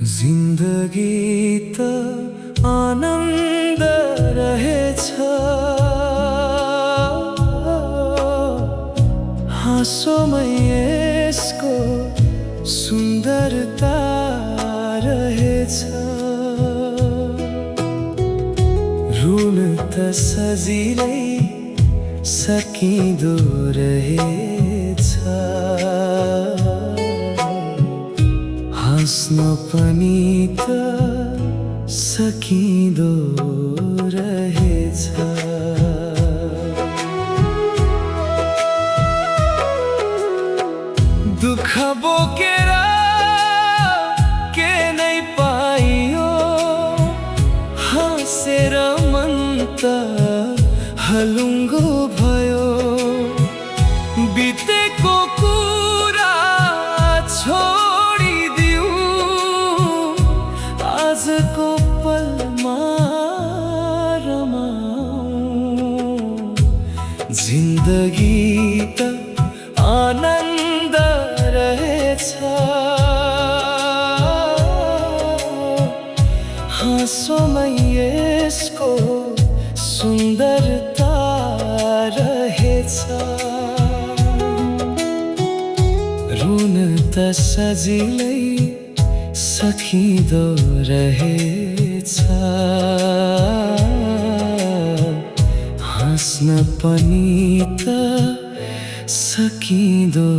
जिन्दगी त आनन्द रहेछ, हाँसोमै यसको सुन्दरता रहेछ। रुन त सजिलै सकिँदो रहेछ, हाँस्न पनि त सकिँदो रहेछ। दुःख बोकेर के नै पाइयो, हाँसेर मन त हलुङ्गो भयो। बितेको कुरा छोडिदिऊ, आजको पलमा रमाऊ। जिन्दगी त आनन्द रहेछ, हाँसोमै यसको सुन्दरता रहेछ। रुन त सजिलै सकिँदो रहेछ, हाँस्न पनि त सकिँदो